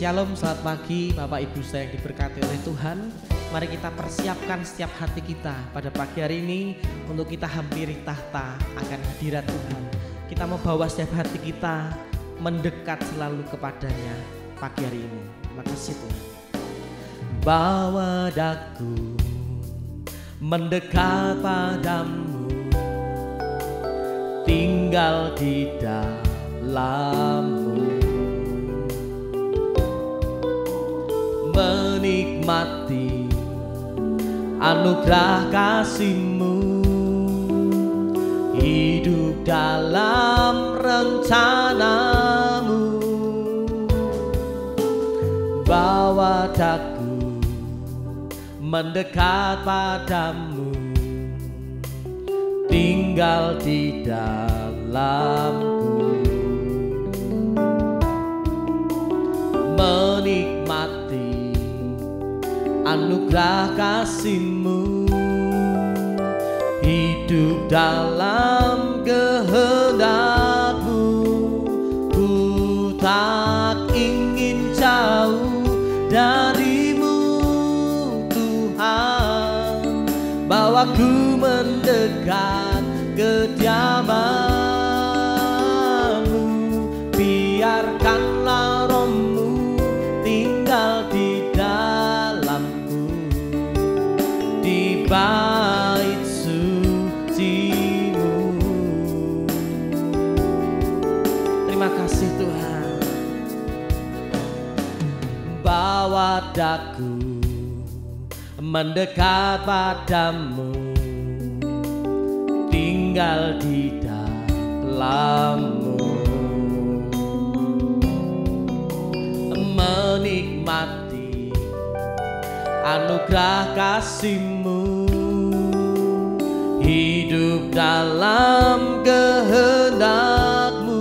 Shalom, selamat pagi Bapak Ibu saya yang diberkati oleh Tuhan. Mari kita persiapkan setiap hati kita pada pagi hari ini untuk kita hampiri tahta akan hadirat Tuhan. Kita mau bawa setiap hati kita mendekat selalu kepadanya pagi hari ini. Terima kasih Tuhan. Bawa daku mendekat padamu, tinggal di dalammu, menikmati anugerah kasih-Mu, hidup dalam rencana-Mu. Bawa daku mendekat padamu, tinggal di dalamku, menikmati anugerah kasih-Mu, hidup dalam kehendak-Mu. Ku tak ingin jauh dari-Mu Tuhan, bawaku mendekat kediaman-Mu, biarkanlah Roh-Mu tinggal di dalamku, di bait suci-Mu. Terima kasih Tuhan. Bawa daku mendekat padamu, tinggal di dalam-Mu, menikmati anugerah kasih-Mu, hidup dalam kehendak-Mu.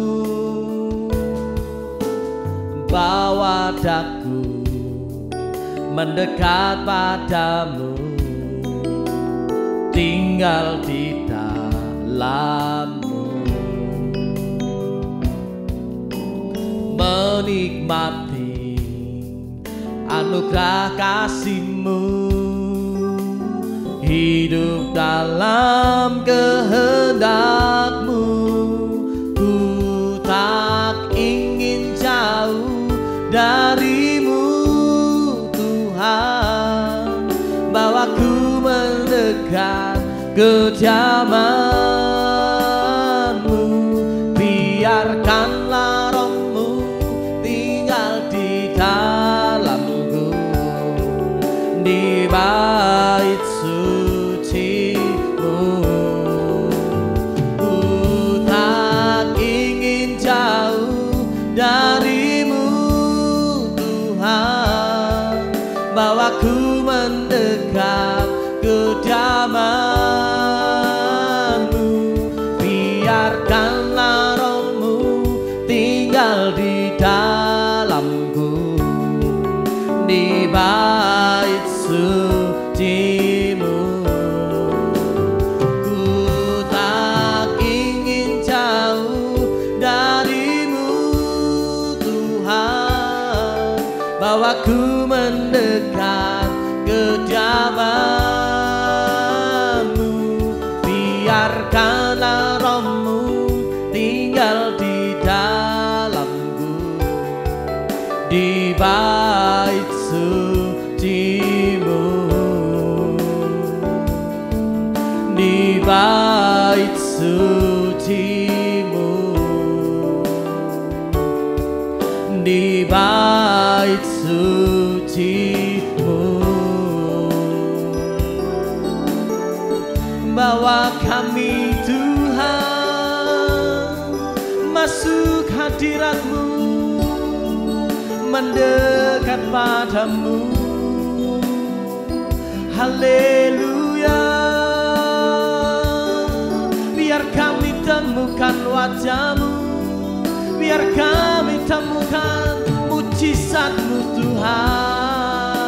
Bawa daku mendekat padamu, tinggal di dalam-Mu, menikmati anugerah kasih-Mu, hidup dalam kehendak-Mu. Ku tak ingin jauh dari-Mu Tuhan, bawaku mendekat kediaman-Mu, biarkanlah Roh-Mu tinggal di dalamku, di bait suci-Mu. Ku tak ingin jauh dari-Mu Tuhan, bawaku mendekat kediaman-Mu, biarkanlah Roh-Mu tinggal di dalamku, di bait suci-Mu. Ku tak ingin jauh dari-Mu Tuhan, bawaku mendekat kediaman-Mu, biarkanlah Roh-Mu tinggal di dalamku, di bait suci-Mu, di bait suci-Mu, di bait suci-Mu. Bawa kami Tuhan masuk hadirat-Mu, mendekat padamu. Haleluya, biar kami temukan wajah-Mu, biar kami temukan mujizat-Mu Tuhan.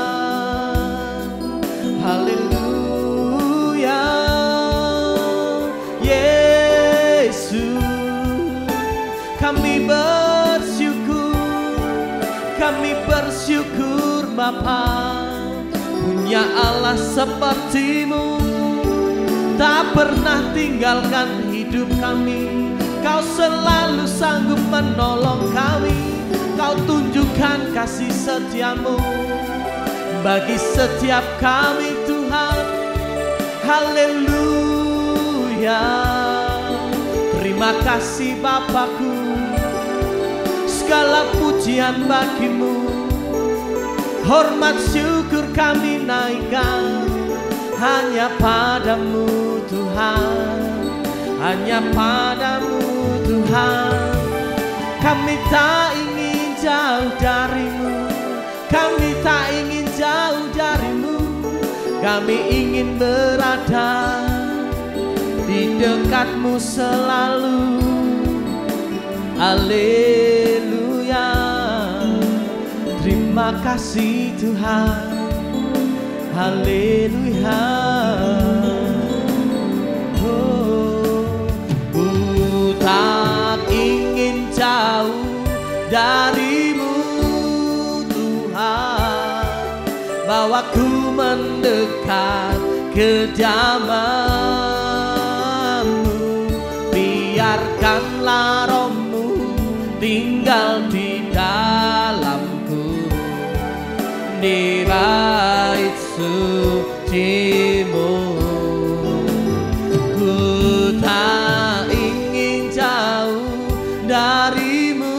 Haleluya, Yesus, kami bersyukur, kami bersyukur Bapa, punya Allah seperti-Mu, tak pernah tinggalkan hidup kami. Kau selalu sanggup menolong kami, Kau tunjukkan kasih setia-Mu bagi setiap kami Tuhan. Haleluya. Terima kasih Bapakku, segala pujian bagi-Mu, hormat syukur kami naikkan hanya pada-Mu Tuhan, hanya pada-Mu Tuhan. Kami tak ingin jauh dari-Mu, kami tak ingin jauh dari-Mu, kami ingin berada di dekat-Mu selalu. Haleluya. Terima kasih Tuhan. Haleluya. Ku tak ingin jauh dari-Mu Tuhan, bawaku mendekat kediaman-Mu, biarkanlah Roh-Mu tinggal di dalamku, di bait suci-Mu. Ku tak ingin jauh dari-Mu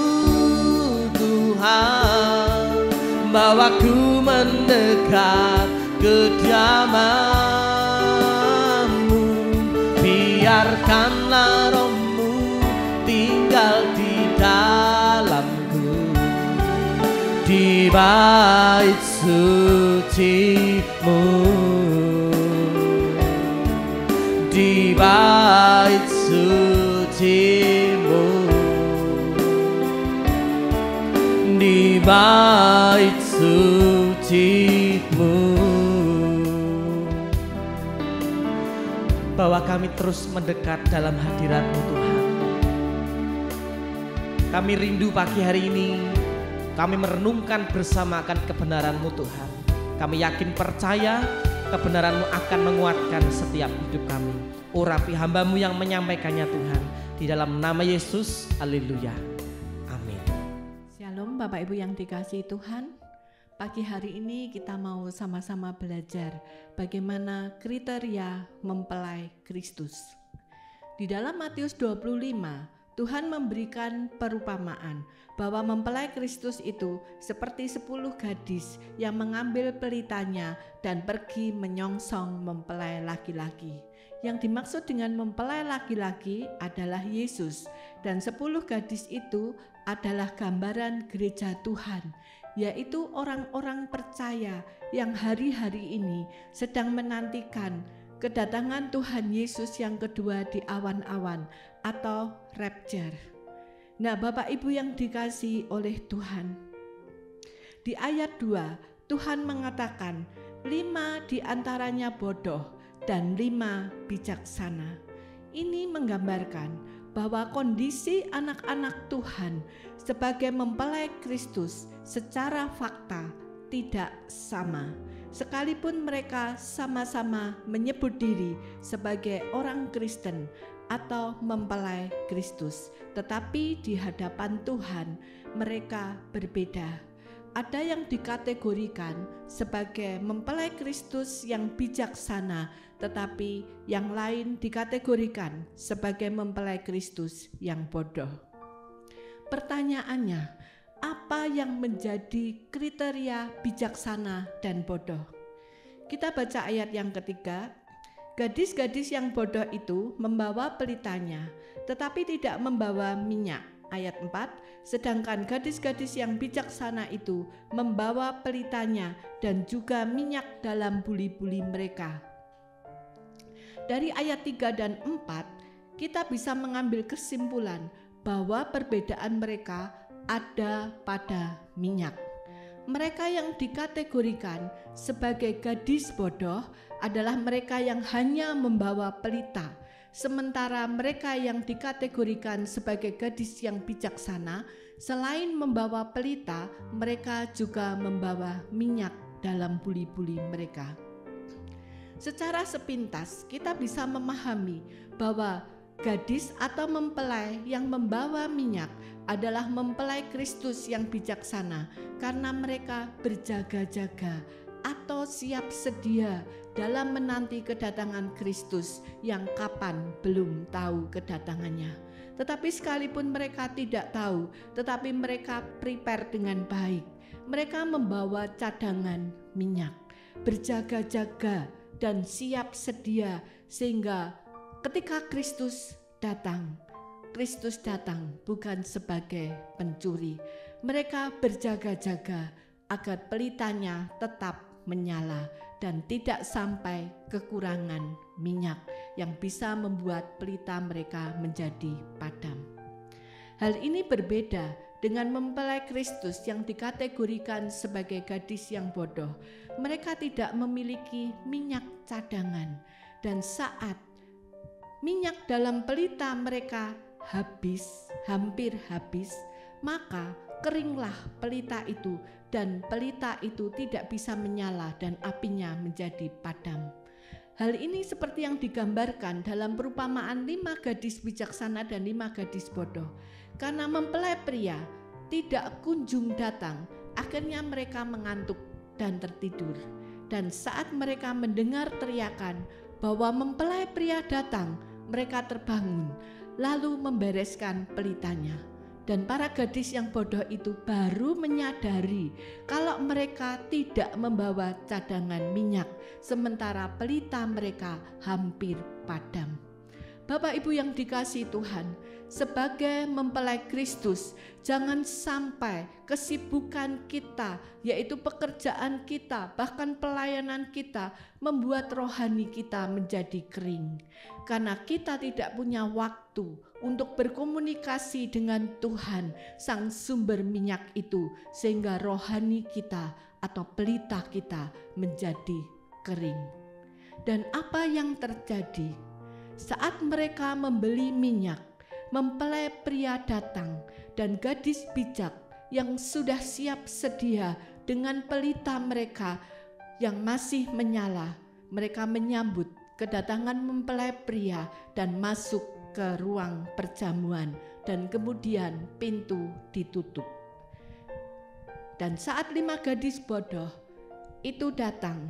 Tuhan, bawaku mendekat kediaman-Mu, biarkanlah Roh-Mu tinggal di dalamku, di bait suci-Mu, di bait suci-Mu, di bait suci-Mu. Bahwa kami terus mendekat dalam hadirat-Mu Tuhan. Kami rindu pagi hari ini, kami merenungkan bersama akan kebenaran-Mu Tuhan. Kami yakin percaya kebenaran-Mu akan menguatkan setiap hidup kami. Urapi hamba-Mu yang menyampaikannya Tuhan, di dalam nama Yesus, haleluya, amin. Shalom Bapak Ibu yang dikasihi Tuhan. Pagi hari ini kita mau sama-sama belajar bagaimana kriteria mempelai Kristus. Di dalam Matius 25, Tuhan memberikan perumpamaan bahwa mempelai Kristus itu seperti 10 gadis yang mengambil pelitanya dan pergi menyongsong mempelai laki-laki. Yang dimaksud dengan mempelai laki-laki adalah Yesus, dan 10 gadis itu adalah gambaran gereja Tuhan, yaitu orang-orang percaya yang hari-hari ini sedang menantikan kedatangan Tuhan Yesus yang kedua di awan-awan atau rapture. Nah, Bapak Ibu yang dikasihi oleh Tuhan, di ayat 2 Tuhan mengatakan 5 diantaranya bodoh dan 5 bijaksana. Ini menggambarkan bahwa kondisi anak-anak Tuhan sebagai mempelai Kristus secara fakta tidak sama. Sekalipun mereka sama-sama menyebut diri sebagai orang Kristen atau mempelai Kristus, tetapi di hadapan Tuhan mereka berbeda. Ada yang dikategorikan sebagai mempelai Kristus yang bijaksana, tetapi yang lain dikategorikan sebagai mempelai Kristus yang bodoh. Pertanyaannya, apa yang menjadi kriteria bijaksana dan bodoh? Kita baca ayat yang ketiga. Gadis-gadis yang bodoh itu membawa pelitanya, tetapi tidak membawa minyak. Ayat 4, sedangkan gadis-gadis yang bijaksana itu membawa pelitanya dan juga minyak dalam buli-buli mereka. Dari ayat 3 dan 4, kita bisa mengambil kesimpulan bahwa perbedaan mereka ada pada minyak. Mereka yang dikategorikan sebagai gadis bodoh adalah mereka yang hanya membawa pelita, Sementara mereka yang dikategorikan sebagai gadis yang bijaksana, selain membawa pelita, mereka juga membawa minyak dalam buli-buli mereka. Secara sepintas kita bisa memahami bahwa gadis atau mempelai yang membawa minyak adalah mempelai Kristus yang bijaksana, karena mereka berjaga-jaga atau siap sedia dalam menanti kedatangan Kristus yang kapan belum tahu kedatangannya. Tetapi sekalipun mereka tidak tahu, tetapi mereka prepare dengan baik. Mereka membawa cadangan minyak, berjaga-jaga dan siap sedia, sehingga ketika Kristus datang bukan sebagai pencuri. Mereka berjaga-jaga agar pelitanya tetap menyala dan tidak sampai kekurangan minyak yang bisa membuat pelita mereka menjadi padam. Hal ini berbeda dengan mempelai Kristus yang dikategorikan sebagai gadis yang bodoh. Mereka tidak memiliki minyak cadangan, dan saat minyak dalam pelita mereka hampir habis, maka keringlah pelita itu, dan pelita itu tidak bisa menyala dan apinya menjadi padam. Hal ini seperti yang digambarkan dalam perumpamaan 5 gadis bijaksana dan 5 gadis bodoh. Karena mempelai pria tidak kunjung datang, akhirnya mereka mengantuk dan tertidur. Dan saat mereka mendengar teriakan bahwa mempelai pria datang, mereka terbangun lalu membereskan pelitanya. Dan para gadis yang bodoh itu baru menyadari kalau mereka tidak membawa cadangan minyak, sementara pelita mereka hampir padam. Bapak Ibu yang dikasihi Tuhan, sebagai mempelai Kristus, jangan sampai kesibukan kita, yaitu pekerjaan kita, bahkan pelayanan kita, membuat rohani kita menjadi kering. Karena kita tidak punya waktu untuk berkomunikasi dengan Tuhan, Sang sumber minyak itu, sehingga rohani kita atau pelita kita menjadi kering. Dan apa yang terjadi? Saat mereka membeli minyak, mempelai pria datang, dan gadis bijak yang sudah siap sedia dengan pelita mereka yang masih menyala, mereka menyambut kedatangan mempelai pria dan masuk ke ruang perjamuan, dan kemudian pintu ditutup. Dan saat 5 gadis bodoh itu datang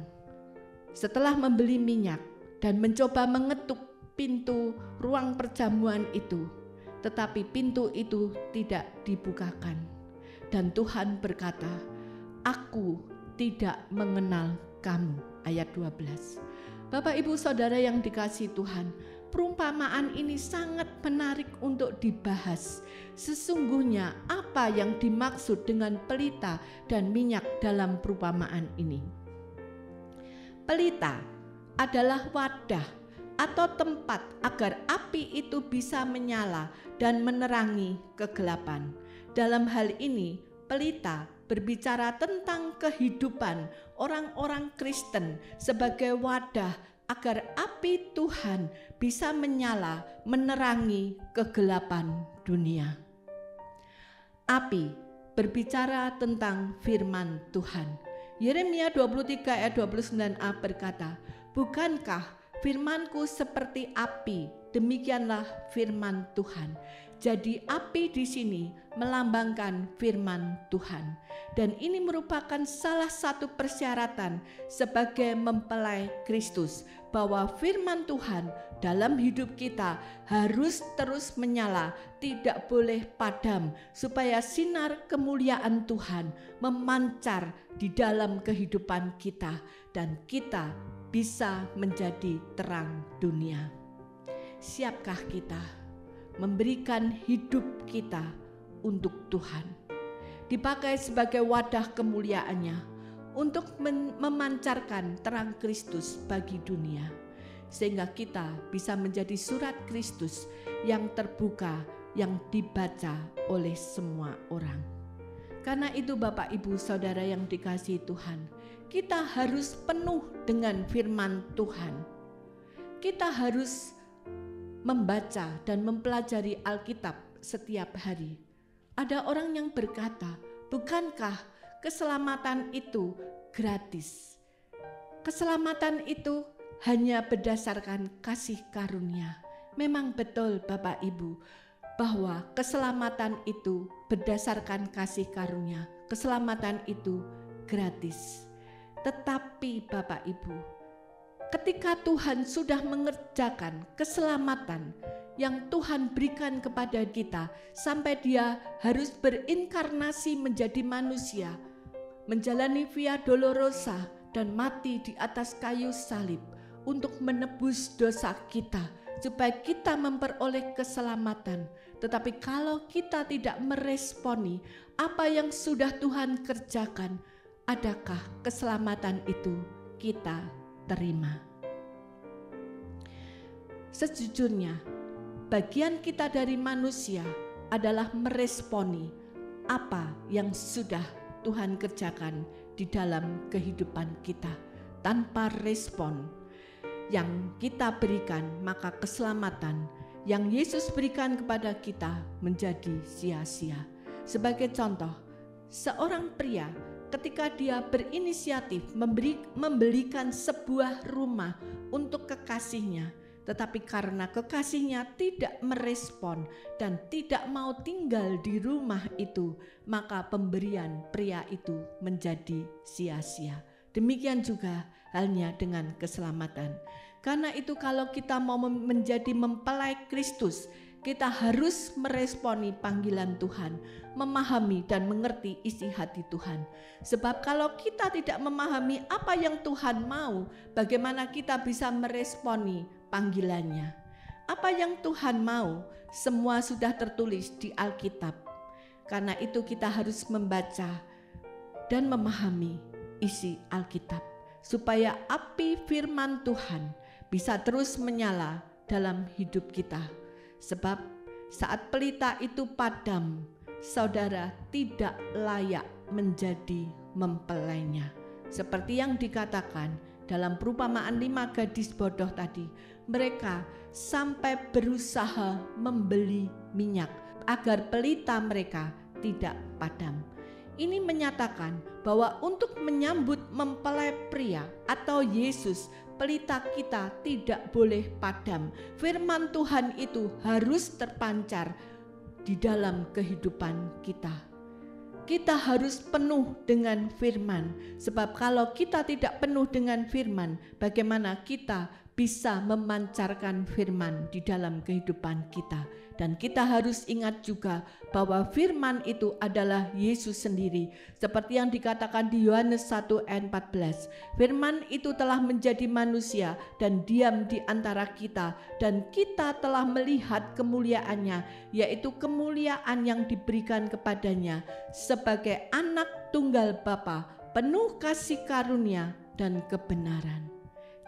setelah membeli minyak dan mencoba mengetuk pintu ruang perjamuan itu, tetapi pintu itu tidak dibukakan. Dan Tuhan berkata, "Aku tidak mengenal kamu." Ayat 12. Bapak Ibu Saudara yang dikasihi Tuhan, perumpamaan ini sangat menarik untuk dibahas. Sesungguhnya apa yang dimaksud dengan pelita dan minyak dalam perumpamaan ini? Pelita adalah wadah atau tempat agar api itu bisa menyala dan menerangi kegelapan. Dalam hal ini, pelita berbicara tentang kehidupan orang-orang Kristen sebagai wadah agar api Tuhan bisa menyala menerangi kegelapan dunia. Api berbicara tentang firman Tuhan. Yeremia 23 ayat 29a berkata, "Bukankah firman-Ku seperti api, demikianlah firman Tuhan." Jadi api di sini melambangkan firman Tuhan. Dan ini merupakan salah satu persyaratan sebagai mempelai Kristus, bahwa firman Tuhan dalam hidup kita harus terus menyala, tidak boleh padam, supaya sinar kemuliaan Tuhan memancar di dalam kehidupan kita dan kita bisa menjadi terang dunia. Siapkah kita memberikan hidup kita untuk Tuhan, dipakai sebagai wadah kemuliaannya untuk memancarkan terang Kristus bagi dunia, sehingga kita bisa menjadi surat Kristus yang terbuka, yang dibaca oleh semua orang. Karena itu Bapak Ibu Saudara yang dikasihi Tuhan, kita harus penuh dengan firman Tuhan. Kita harus membaca dan mempelajari Alkitab setiap hari. Ada orang yang berkata, bukankah keselamatan itu gratis? Keselamatan itu hanya berdasarkan kasih karunia. Memang betul Bapak Ibu, bahwa keselamatan itu berdasarkan kasih karunia. Keselamatan itu gratis. Tetapi Bapak Ibu, ketika Tuhan sudah mengerjakan keselamatan yang Tuhan berikan kepada kita, sampai Dia harus berinkarnasi menjadi manusia, menjalani via dolorosa dan mati di atas kayu salib untuk menebus dosa kita, supaya kita memperoleh keselamatan. Tetapi kalau kita tidak meresponi apa yang sudah Tuhan kerjakan, adakah keselamatan itu kita terima? Sejujurnya, bagian kita dari manusia adalah meresponi apa yang sudah Tuhan kerjakan di dalam kehidupan kita. Tanpa respon yang kita berikan, maka keselamatan yang Yesus berikan kepada kita menjadi sia-sia. Sebagai contoh, seorang pria ketika dia berinisiatif membelikan sebuah rumah untuk kekasihnya, tetapi karena kekasihnya tidak merespon dan tidak mau tinggal di rumah itu, maka pemberian pria itu menjadi sia-sia. Demikian juga halnya dengan keselamatan. Karena itu kalau kita mau menjadi mempelai Kristus, kita harus meresponi panggilan Tuhan, memahami dan mengerti isi hati Tuhan. Sebab kalau kita tidak memahami apa yang Tuhan mau, bagaimana kita bisa meresponi panggilannya? Apa yang Tuhan mau, semua sudah tertulis di Alkitab. Karena itu kita harus membaca dan memahami isi Alkitab, supaya api firman Tuhan bisa terus menyala dalam hidup kita. Sebab saat pelita itu padam, saudara tidak layak menjadi mempelainya. Seperti yang dikatakan dalam perumpamaan 5 gadis bodoh tadi, mereka sampai berusaha membeli minyak agar pelita mereka tidak padam. Ini menyatakan bahwa untuk menyambut mempelai pria atau Yesus, pelita kita tidak boleh padam. Firman Tuhan itu harus terpancar di dalam kehidupan kita. Kita harus penuh dengan firman, sebab kalau kita tidak penuh dengan firman, bagaimana kita bisa memancarkan firman di dalam kehidupan kita? Dan kita harus ingat juga bahwa firman itu adalah Yesus sendiri. Seperti yang dikatakan di Yohanes 1 ayat 14. Firman itu telah menjadi manusia dan diam di antara kita. Dan kita telah melihat kemuliaannya, yaitu kemuliaan yang diberikan kepadanya sebagai anak tunggal Bapa, penuh kasih karunia dan kebenaran.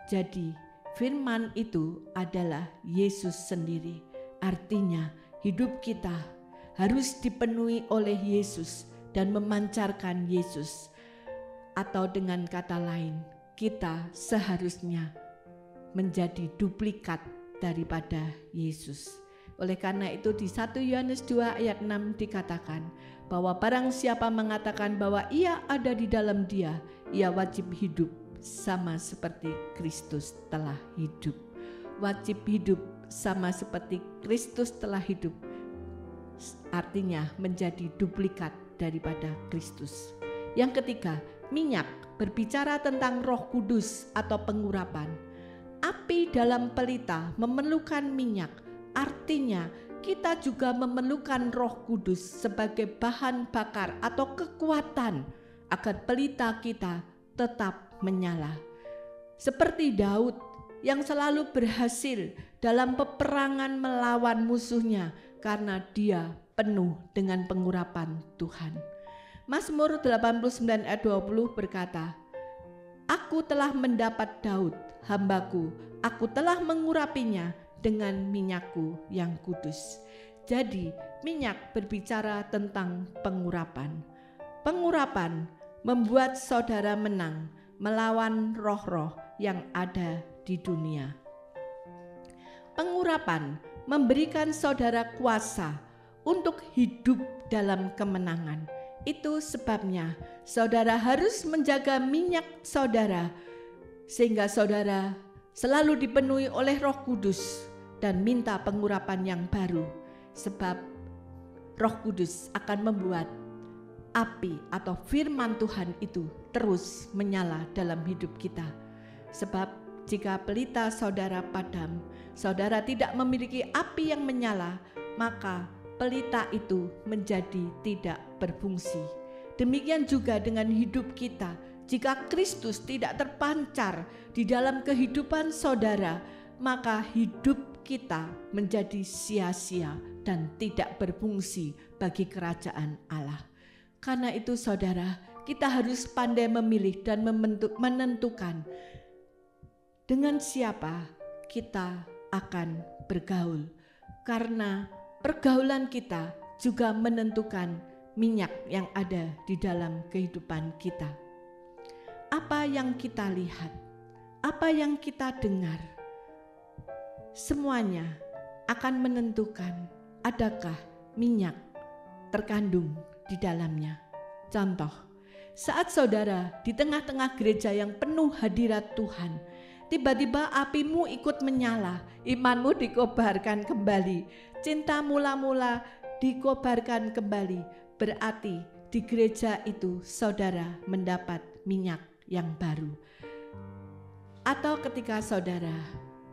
Jadi firman itu adalah Yesus sendiri. Artinya hidup kita harus dipenuhi oleh Yesus dan memancarkan Yesus. Atau dengan kata lain, kita seharusnya menjadi duplikat daripada Yesus. Oleh karena itu di 1 Yohanes 2 ayat 6 dikatakan bahwa barang siapa mengatakan bahwa ia ada di dalam Dia, ia wajib hidup sama seperti Kristus telah hidup. Wajib hidup sama seperti Kristus telah hidup, artinya menjadi duplikat daripada Kristus. Yang ketiga, minyak berbicara tentang Roh Kudus atau pengurapan. Api dalam pelita memerlukan minyak, artinya kita juga memerlukan Roh Kudus sebagai bahan bakar atau kekuatan agar pelita kita tetap menyala. Seperti Daud yang selalu berhasil dalam peperangan melawan musuhnya karena dia penuh dengan pengurapan Tuhan. Mazmur 89 ayat 20 berkata, "Aku telah mendapat Daud, hambaku, aku telah mengurapinya dengan minyakku yang kudus." Jadi minyak berbicara tentang pengurapan. Pengurapan membuat saudara menang melawan roh-roh yang ada di dunia. Pengurapan memberikan saudara kuasa untuk hidup dalam kemenangan. Itu sebabnya saudara harus menjaga minyak saudara, sehingga saudara selalu dipenuhi oleh Roh Kudus dan minta pengurapan yang baru. Sebab Roh Kudus akan membuat api atau firman Tuhan itu terus menyala dalam hidup kita. Sebab jika pelita saudara padam, saudara tidak memiliki api yang menyala, maka pelita itu menjadi tidak berfungsi. Demikian juga dengan hidup kita. Jika Kristus tidak terpancar di dalam kehidupan saudara, maka hidup kita menjadi sia-sia dan tidak berfungsi bagi kerajaan Allah. Karena itu saudara, kita harus pandai memilih dan menentukan dengan siapa kita akan bergaul. Karena pergaulan kita juga menentukan minyak yang ada di dalam kehidupan kita. Apa yang kita lihat, apa yang kita dengar, semuanya akan menentukan adakah minyak terkandung di dalamnya. Contoh, saat saudara di tengah-tengah gereja yang penuh hadirat Tuhan, tiba-tiba apimu ikut menyala, imanmu dikobarkan kembali, cinta mula-mula dikobarkan kembali, berarti di gereja itu saudara mendapat minyak yang baru. Atau ketika saudara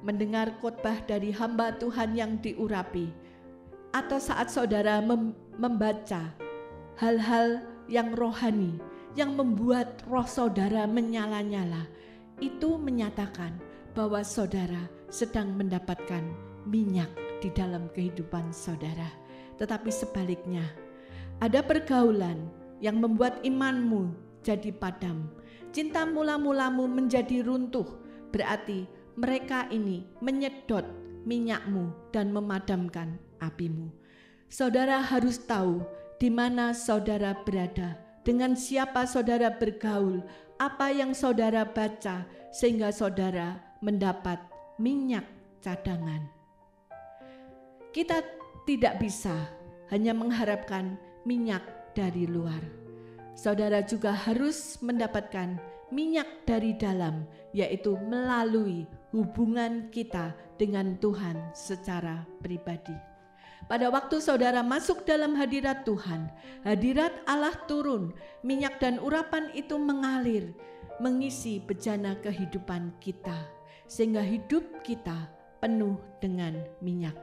mendengar khotbah dari hamba Tuhan yang diurapi, atau saat saudara membaca hal-hal yang rohani yang membuat roh saudara menyala-nyala, itu menyatakan bahwa saudara sedang mendapatkan minyak di dalam kehidupan saudara. Tetapi sebaliknya, ada pergaulan yang membuat imanmu jadi padam, cinta mula-mulamu menjadi runtuh, berarti mereka ini menyedot minyakmu dan memadamkan apimu. Saudara harus tahu di mana saudara berada, dengan siapa saudara bergaul, apa yang saudara baca, sehingga saudara mendapat minyak cadangan. Kita tidak bisa hanya mengharapkan minyak dari luar. Saudara juga harus mendapatkan minyak dari dalam, yaitu melalui hubungan kita dengan Tuhan secara pribadi. Pada waktu saudara masuk dalam hadirat Tuhan, hadirat Allah turun, minyak dan urapan itu mengalir, mengisi bejana kehidupan kita, sehingga hidup kita penuh dengan minyak.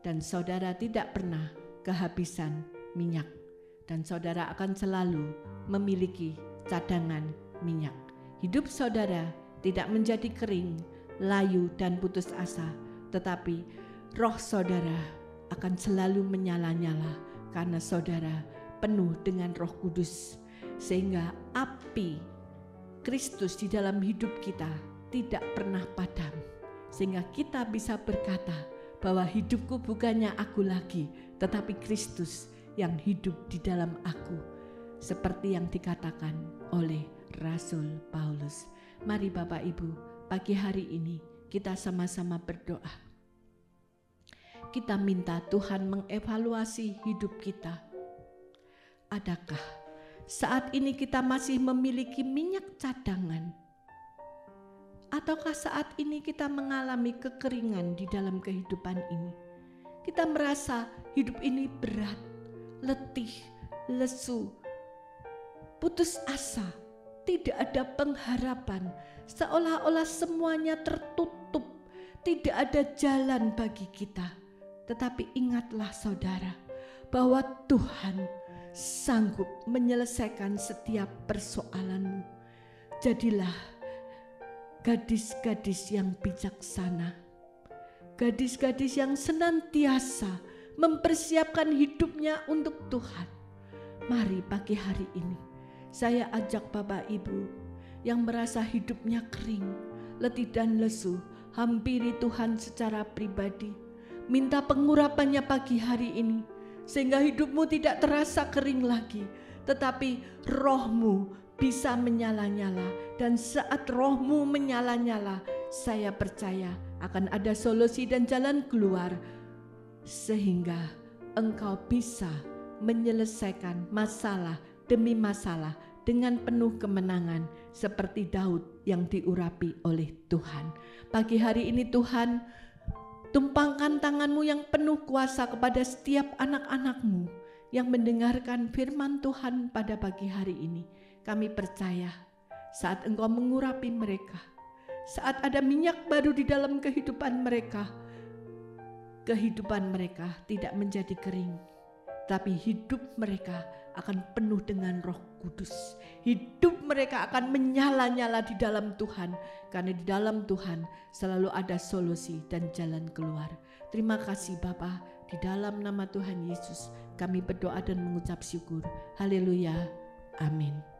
Dan saudara tidak pernah kehabisan minyak, dan saudara akan selalu memiliki cadangan minyak. Hidup saudara tidak menjadi kering, layu dan putus asa, tetapi roh saudara akan selalu menyala-nyala karena saudara penuh dengan Roh Kudus, sehingga api Kristus di dalam hidup kita tidak pernah padam, sehingga kita bisa berkata bahwa hidupku bukannya aku lagi, tetapi Kristus yang hidup di dalam aku, seperti yang dikatakan oleh Rasul Paulus. Mari Bapak Ibu, pagi hari ini kita sama-sama berdoa. Kita minta Tuhan mengevaluasi hidup kita. Adakah saat ini kita masih memiliki minyak cadangan? Ataukah saat ini kita mengalami kekeringan di dalam kehidupan ini? Kita merasa hidup ini berat, letih, lesu, putus asa, tidak ada pengharapan, seolah-olah semuanya tertutup, tidak ada jalan bagi kita. Tetapi ingatlah saudara, bahwa Tuhan sanggup menyelesaikan setiap persoalanmu. Jadilah gadis-gadis yang bijaksana, gadis-gadis yang senantiasa mempersiapkan hidupnya untuk Tuhan. Mari pagi hari ini saya ajak Bapak Ibu yang merasa hidupnya kering, letih dan lesu, hampiri Tuhan secara pribadi. Minta pengurapannya pagi hari ini, sehingga hidupmu tidak terasa kering lagi, tetapi rohmu bisa menyala-nyala. Dan saat rohmu menyala-nyala, saya percaya akan ada solusi dan jalan keluar. sehingga Engkau bisa menyelesaikan masalah demi masalah dengan penuh kemenangan seperti Daud yang diurapi oleh Tuhan. Pagi hari ini Tuhan, tumpangkan tangan-Mu yang penuh kuasa kepada setiap anak-anak-Mu yang mendengarkan firman Tuhan pada pagi hari ini. Kami percaya saat Engkau mengurapi mereka, saat ada minyak baru di dalam kehidupan mereka tidak menjadi kering, tapi hidup mereka akan penuh dengan Roh Kudus. Hidup mereka akan menyala-nyala di dalam Tuhan, karena di dalam Tuhan selalu ada solusi dan jalan keluar. Terima kasih Bapa, di dalam nama Tuhan Yesus kami berdoa dan mengucap syukur. Haleluya, amin.